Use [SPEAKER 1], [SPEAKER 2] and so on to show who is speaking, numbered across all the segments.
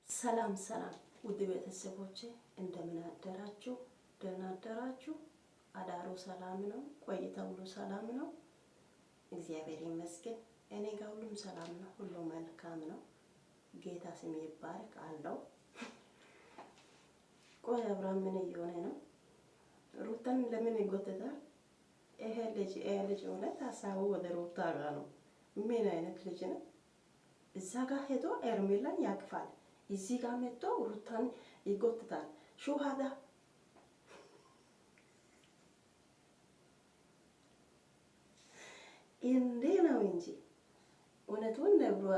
[SPEAKER 1] ሰላም ውድ ቤተሰቦቼ እንደምን አደራችሁ? ደህና አደራችሁ? አዳሩ ሰላም ነው? ቆይታው ሁሉ ሰላም ነው? እግዚአብሔር ይመስገን። እኔ ጋር ሁሉም ሰላም ነው፣ ሁሉ መልካም ነው። ጌታ ስም ይባረክ አለው። ቆይ አብርሃም ምን እየሆነ ነው? ሩታን ለምን ይጎትታል? ይሄ ልጅ እውነት ሀሳቡ ወደ ሩታ ጋር ነው። ምን አይነት ልጅ ነው? እዛ ጋር ሄዶ ኤርሜላን ያቅፋል፣ እዚህ ጋር መጥቶ ሩታን ይጎትታል። ሹሃዳ እንዴ ነው እንጂ እውነቱን ነብሯ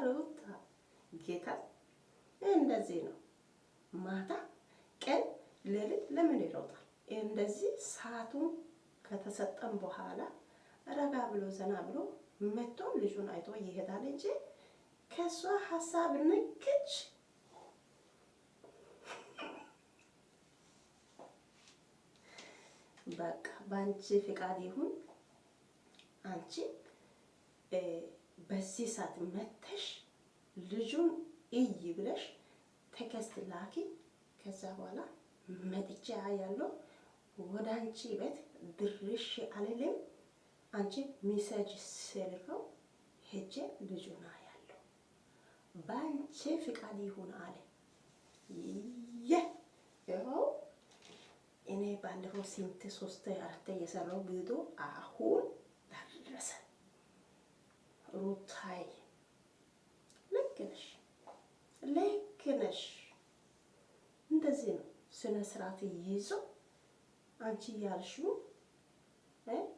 [SPEAKER 1] ሩታ ጌታ እንደዚህ ነው። ማታ ቀን ሌሊት ለምን ይሮጣል? እንደዚህ ሰዓቱን ከተሰጠን በኋላ ረጋ ብሎ ዘና ብሎ መጥቶ ልጁን አይቶ ይሄዳል እንጂ ከሷ ሀሳብ ንክች በቃ ባንቺ ፍቃድ ይሁን። አንቺ በዚህ ሰዓት መተሽ ልጁን እይ ብለሽ ቴክስት ላኪ። ከዛ በኋላ መጥቼ ያለው ወደ አንቺ ቤት ድርሽ አልልም። አንቺ ሜሴጅ ስልከው ሄጄ ልጁን አያለሁ። ባንቺ ፍቃድ ይሁን አለ። ይኸው እኔ ባለፈው ስንት 3-4 የሰራው ቪዲዮ አሁን ደረሰ። ሩታይ ልክ ነሽ። እንደዚህ ነው ስነ ስርዓት ይዞ አንቺ ያልሽው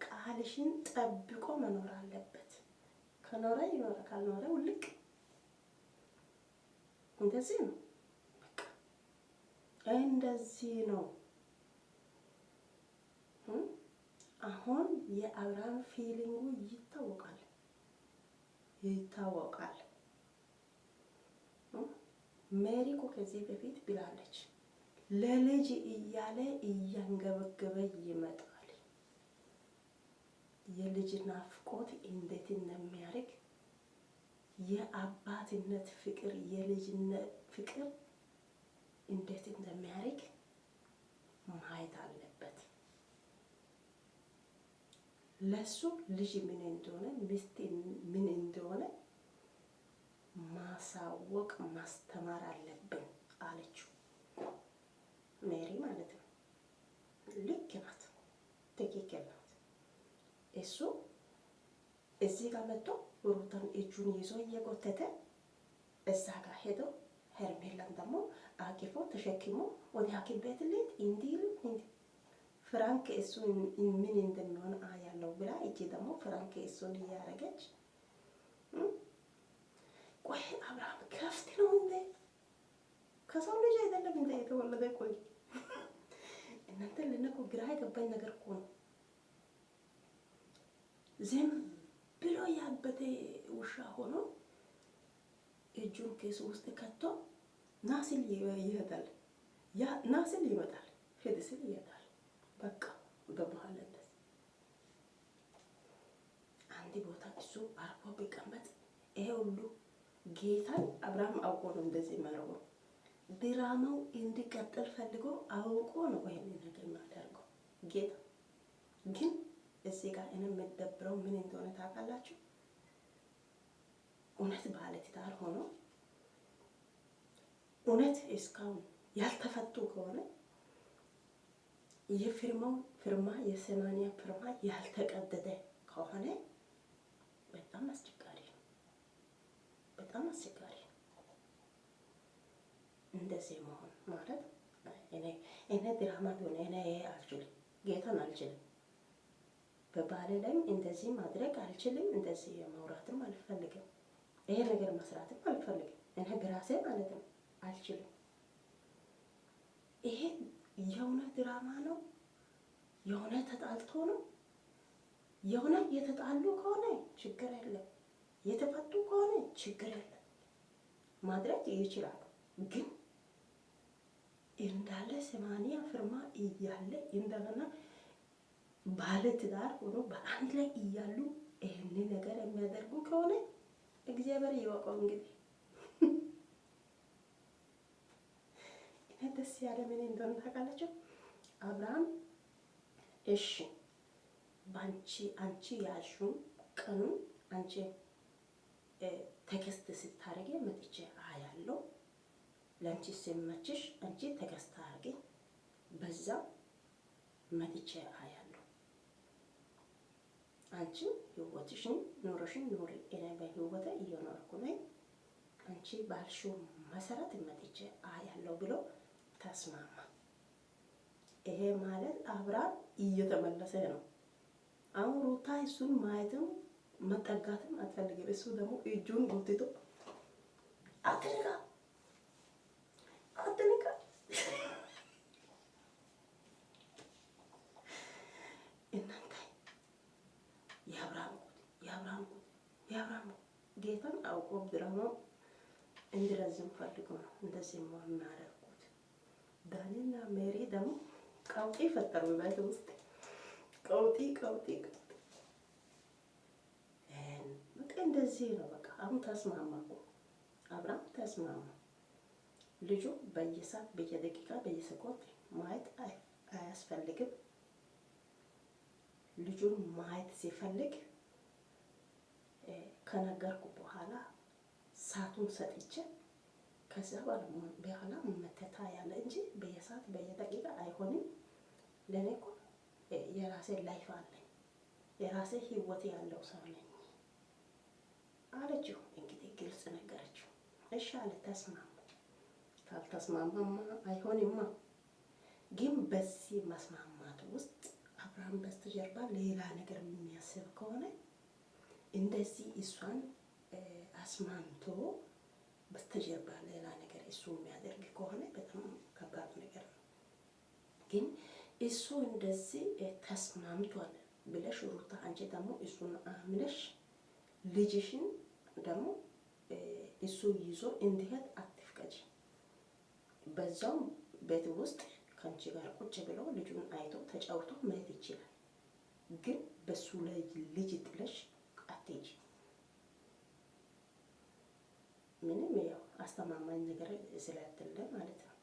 [SPEAKER 1] ቃልሽን ጠብቆ መኖር አለበት። ከኖረ ይኖረ፣ ካልኖረ ውልቅ። እንደዚህ ነው በቃ እንደዚህ ነው። አሁን የአብርሃም ፊሊንጉ ይታወቃል። ሜሪ እኮ ከዚህ በፊት ብላለች፣ ለልጅ እያለ እያንገበገበ ይመጣል። የልጅ ናፍቆት እንዴት እንደሚያደርግ የአባትነት ፍቅር፣ የልጅነት ፍቅር እንዴት እንደሚያደርግ ማየት አለበት። ለሱ ልጅ ምን እንደሆነ፣ ሚስት ምን እንደሆነ ማሳወቅ ማስተማር አለብን አለችው ሜሪ ማለት ነው። ልክ ናት፣ ትክክል ናት። እሱ እዚህ ጋር መጥቶ ሩታን እጁን ይዞ እየጎተተ እዛ ጋር ሄዶ ሄርሜላን ደግሞ አቅፎ ተሸክሞ ወደ ሐኪም ቤት ልሂድ እንዲል ፍራንክ እሱ ምን እንደሚሆን አያለው ብላ እጅ ደግሞ ፍራንክ እሱን እያረገች ቆይ አብርሃም ከፍት ነው እንዴ? ከሰው ልጅ አይደለም እንዴ የተወለደ? ቆይ እናንተ ለነኮ ግራ የገባኝ ነገር እኮ ነው። ዝም ብሎ ያበደ ውሻ ሆኖ እጁን ኬስ ውስጥ ከቶ ናስል ይሄዳል፣ ናስል ይመጣል፣ ሄድ ስል ይሄዳል። በቃ በመሀል እንደዚህ አንድ ቦታ እሱ አርፎ ቢቀመጥ ይሄ ሁሉ ጌታን አብርሃም አውቆ ነው እንደዚህ የሚያደርገው። ድራማው እንዲቀጥል ፈልጎ አውቆ ነው ይሄንን ነገር የሚያደርገው። ጌታ ግን እዚህ ጋር እኔ የምደብረው ምን እንደሆነ ታውቃላችሁ? እውነት ባለትዳር ሆኖ እውነት እስካሁን ያልተፈቱ ከሆነ የፊርማው ፊርማ የ80 ፊርማ ያልተቀደደ ከሆነ በጣም አስቸጋሪ ነው። በጣም አስቸጋሪ ነው እንደዚህ መሆን ማለት። እኔ ድራማ ቢሆን እኔ አልችልም፣ ጌታን አልችልም። በባሌ ላይም እንደዚህ ማድረግ አልችልም። እንደዚህ ማውራትም አልፈልግም። ይሄ ነገር መስራትም አልፈልግም። እኔ በራሴ ማለት ነው አልችልም። ይሄ የሆነ ድራማ ነው፣ የሆነ ተጣልቶ ነው። የሆነ የተጣሉ ከሆነ ችግር የለም፣ የተፈቱ ከሆነ ችግር የለም፣ ማድረግ ይችላሉ። ግን እንዳለ 80 ፊርማ እያለ እንደገና ባለ ትዳር ሆኖ በአንድ ላይ እያሉ ይህን ነገር የሚያደርጉ ከሆነ እግዚአብሔር ይወቀው እንግዲህ ያለ ምን እንደሆነ ታውቃላችሁ? አብርሃም እሺ አንቺ ያልሽውን ቀኑን አንቺ ተከስተ ስታረጊ መጥቼ አያለው። ለአንቺ ሲመችሽ አንቺ ተከስተ አርጊ፣ በዛ መጥቼ አያለው። አንቺ ህይወትሽን ኑሮሽን ኑሪ፣ እኔ በህይወቴ እየኖርኩ ነኝ። አንቺ ባልሽው መሰረት መጥቼ አያለው ብሎ ተስማማ። ይሄ ማለት አብርሃም እየተመለሰ ነው። አሁን ሩታ እሱን ማየትም መጠጋትም አትፈልግም። እሱ ደግሞ እጁን ጎትቶ አትንካ እናንተ የአብርሃም ጌታን አውቆ ድራማው እንዲረዝም ፈልጎ ነው እንደዚህ የሚያደርጉት። ዳኒና ሜሪ ደግሞ ቀውጢ ፈጠሩ ቤት ውስጥ ቀውጢ በቃ እንደዚህ ነው። በቃ አሁን ተስማማ እኮ አብርሃም ተስማማ። ልጁ በየሰዓት በየደቂቃ በየሰኮንድ ማየት አያስፈልግም። ልጁን ማየት ሲፈልግ ከነገርኩ በኋላ ሰዓቱን ሰጥቼ ከዛ በኋላ መተታ ያለ እንጂ በየሰዓት በየደቂቃ አይሆንም። ለኔ እኮ የራሴ ላይፍ አለኝ፣ የራሴ ህይወት ያለው ሰው ነኝ አለችው። እንግዲህ ግልጽ ነገረችው። እሺ አለ፣ ተስማማ። ካልተስማማማ አይሆንማ። ግን በዚህ መስማማት ውስጥ አብርሃም በስተጀርባ ሌላ ነገር የሚያስብ ከሆነ እንደዚህ እሷን አስማምቶ በስተጀርባ ሌላ ነገር እሱ የሚያደርግ ከሆነ በጣም ከባድ ነገር ነው። ግን እሱ እንደዚህ ተስማምቷል ብለሽ ሩታ፣ አንቺ ደግሞ እሱን አምነሽ ልጅሽን ደግሞ እሱ ይዞ እንዲሄድ አትፍቀጂ። በዛው ቤት ውስጥ ከአንቺ ጋር ቁጭ ብለው ልጁን አይቶ ተጫውቶ መሄድ ይችላል። ግን በሱ ላይ ልጅ ጥለሽ አትሄጂ። ምንም ያው አስተማማኝ ነገር ስላትለ ማለት ነው።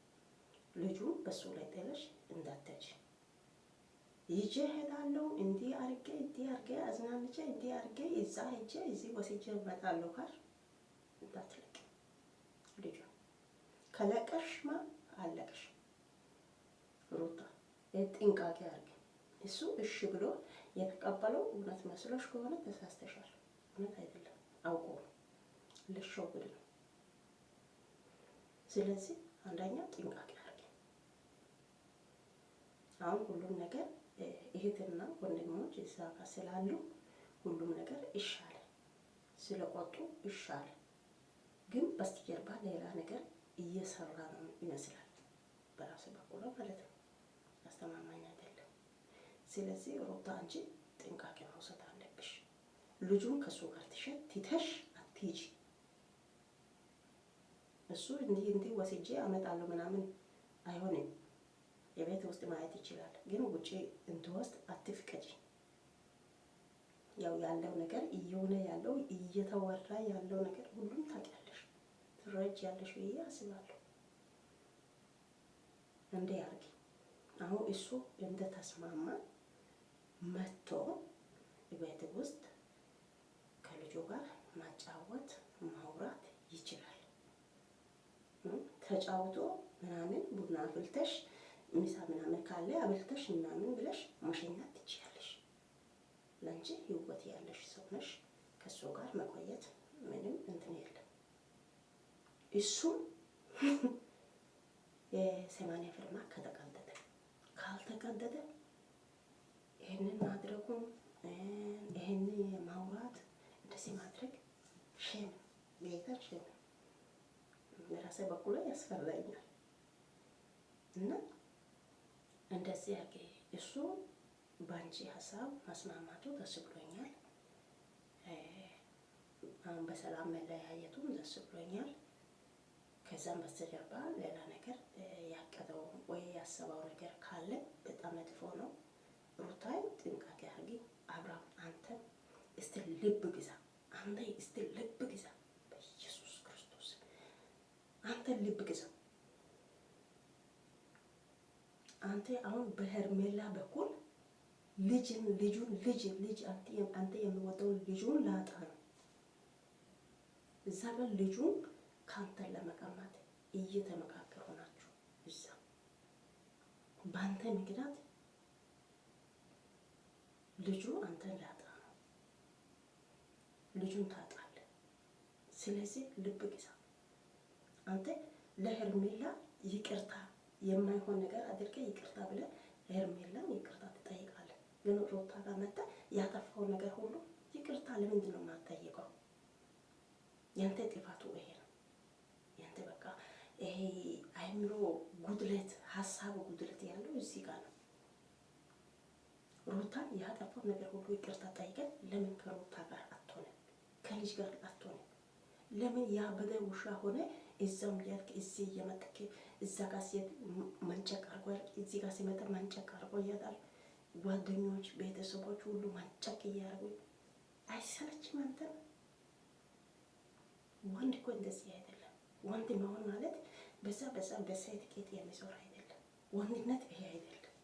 [SPEAKER 1] ልጁን በሱ ላይ ጥለሽ እንዳትሄጂ። ይዤ እሄዳለሁ እንዲህ አርጌ አዝናንቼ እንዲህ አርጌ እዛ ሄጄ እዚህ ወስጄ እመጣለሁ ካል እንዳትለቅ። ልጁ ከለቀሽማ አለቅሽ። ሩታ ጥንቃቄ አርጊ። እሱ እሺ ብሎ የተቀበለው እውነት መስሎሽ ከሆነ ተሳስተሻል። እውነት አይደለም፣ አውቆ ልሾብድ ነው። ስለዚህ አንደኛ ጥንቃቄ አርጊ። አሁን ሁሉም ነገር እህትና ወንድሞች እዛ ጋር ስላሉ ሁሉም ነገር ይሻለ፣ ስለቆጡ ይሻለ። ግን በስተጀርባ ሌላ ነገር እየሰራ ነው ይመስላል፣ በራሱ በኩል ማለት ነው። አስተማማኝ አይደለም። ስለዚህ ሩታ አንቺ ጥንቃቄ መውሰድ አለብሽ። ልጁን ከሱ ጋር ትተሽ አትሂጂ። እሱ እንዲህ ወስጄ አመጣለሁ ምናምን አይሆንም። የቤት ውስጥ ማየት ይችላል፣ ግን ውጪ እንድወስድ አትፍቀጂ። ያው ያለው ነገር እየሆነ ያለው እየተወራ ያለው ነገር ሁሉም ታውቂያለሽ፣ ትረጃለሽ ብዬ አስባለሁ። እንዴ አርጊ። አሁን እሱ እንደ ተስማማ መጥቶ ቤት ውስጥ ከልጁ ጋር ማጫወት ማውራት ይችላል። ተጫውቶ ምናምን ቡና አፍልተሽ ምሳ ምናምን ካለ አብልተሽ ምናምን ብለሽ መሸኛት ትችያለሽ። ለአንቺ ህይወት ያለሽ ሰው ነሽ። ከሱ ጋር መቆየት ምንም እንትን የለም። እሱም የሰማንያ ፊርማ ካልተቀደደ ይህንን ማድረጉን ይህንን ማውራት እንደዚህ ማድረግ ሼም ጌታ ሼም በራሴ በኩል ያስፈራኛል። እና እንደዚህ ያርጌ እሱ ባንቺ ሀሳብ መስማማቱ ደስ ብሎኛል። አሁን በሰላም መለያየቱም ደስ ብሎኛል። ከዛም በስተጀርባ ሌላ ነገር ያቀደው ወይ ያሰበው ነገር ካለ በጣም መጥፎ ነው። ሩታይ ጥንቃቄ አድርጊ። አብርሃም አንተ እስቲ ልብ ግዛ፣ አንተ እስቲ ልብ ግዛ፣ በኢየሱስ ክርስቶስ አንተ ልብ ግዛ። አንተ አሁን በሄርሜላ በኩል ልጅ አንተ የሚወደው ልጁን ላጣ ነው። እዛ ጋር ልጁን ካንተን ለመቀማት እየተመካከሩ ናቸው። እዛ በአንተ ምክንያት ልጁ አንተን ላጣ ነው። ልጁን ታጣለህ። ስለዚህ ልብ ግዛ። አንተ ለሄርሜላ ይቅርታ የማይሆን ነገር አድርገህ ይቅርታ ብለህ ሄርሜላን ይቅርታ ትጠይቃለህ። ግን ሩታ ጋር መጥተህ ያጠፋው ነገር ሁሉ ይቅርታ ለምንድን ነው የማትጠይቀው? ያንተ ጥፋቱ ይሄ ነው። ያንተ በቃ ይሄ አይምሮ ጉድለት፣ ሀሳብ ጉድለት ያለው እዚህ ጋር ነው። ሩታን ያጠፋው ነገር ሁሉ ይቅርታ ጠይቀን ለምን ከሩታ ጋር አትሆንም? ከልጅ ጋር አትሆንም? ለምን ያበደ ውሻ ሆነ እዛም ያልክ እዚህ እየመጣክ እዛ ጋር ሲሄድ መንጨቅ አርጎ እዚህ ጋር ሲመጣ መንጨቅ አርጎ እያዳል ጓደኞች፣ ቤተሰቦች ሁሉ መንጨቅ እያደረጉ አይሰለችም? አንተ ወንድ እኮ እንደዚህ አይደለም። ወንድ መሆን ማለት በዛ በሴት ቄጥ የሚዞር አይደለም። ወንድነት ይሄ አይደለም።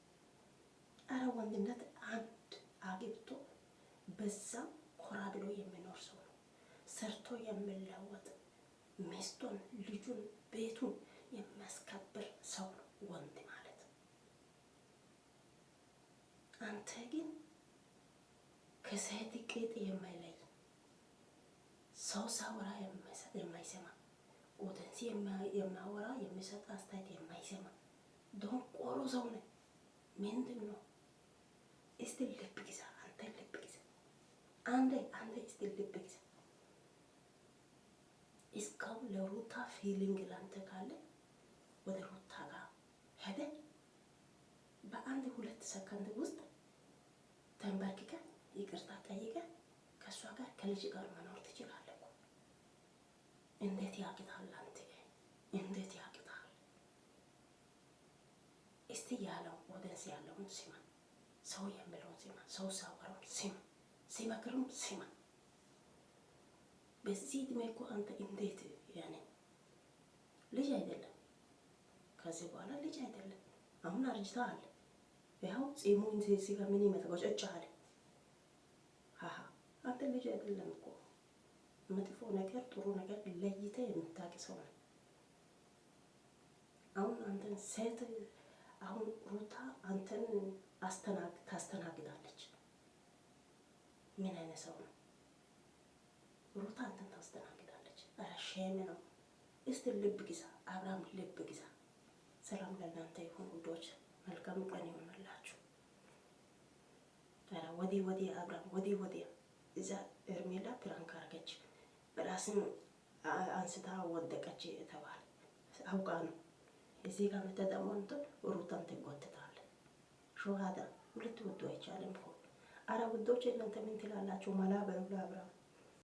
[SPEAKER 1] አረ ወንድነት አንድ አግብቶ በዛ ኮራ ብሎ የሚኖር ሰው ነው። ሰርቶ የሚለወጥ ሚስቱን፣ ልጁን፣ ቤቱን የሚያስከብር ሰው ነው ወንድ ማለት። አንተ ግን ከሴት ቄጥ የማይለይ ሰው ሳወራ የማይሰማ ኦዲየንስ የሚያወራ የሚሰጥ አስተያየት የማይሰማ ደንቆሮ ሰው ነህ። ምንድን ነው? እስቲ ልብ ግዛ። አንተ ልብ ግዛ። አንዴ እስቲ ልብ ግዛ። እስካሁን ለሩታ ፊሊንግ ላንተ ካለ ወደ ሩታ ጋር ሄደ በአንድ 2 ሰከንድ ውስጥ ተንበርክከ ይቅርታ ጠይቀ ከእሷ ጋር ከልጅ ጋር መኖር ትችላለህ። እንዴት ያቅታል? አንተ እንዴት ያቅታል? እስቲ ያለው ወደስ ያለውን ሲማ፣ ሰው የሚለውን ሲማ፣ ሰው ሳወራውን ሲማ፣ ሲመክሩም ሲማ። በዚህ እድሜ እኮ አንተ እንዴት ያኔ ልጅ አይደለም። ከዚህ በኋላ ልጅ አይደለም። አሁን አርጅተሃል። ያው ጺሙ እንዚህ ጋር ምን ይመጣው ጨጫለ አንተ ልጅ አይደለም እኮ። መጥፎ ነገር ጥሩ ነገር ለይተህ የምታውቅ ሰው ነው። አሁን አንተን ሴት አሁን ሩታ አንተን ታስተናግዳለች። ምን አይነት ሰው ነው? ሩታ አንተን ታስተናግዳለች። ኧረ ሼም ነው። እስቲ ልብ ግዛ አብርሃም፣ ልብ ግዛ። ሰላም ለእናንተ ይሁን ውዶች፣ መልካም ቀን ይሆንላችሁ። ኧረ ወዲህ አብርሃም ወዲህ እዛ ሄርሜላ ፕራንክ አርገች፣ ራስን አንስታ ወደቀች የተባለ አውቃ ነው። እዚህ ጋር መተህ ደግሞ እንትን ሩታን ትጎትታለህ። ሾሃዳ ሁለት ወዶ አይቻልም እኮ። ኧረ ውዶች እናንተ ምን ትላላችሁ? መላ በሉ ለአብርሃም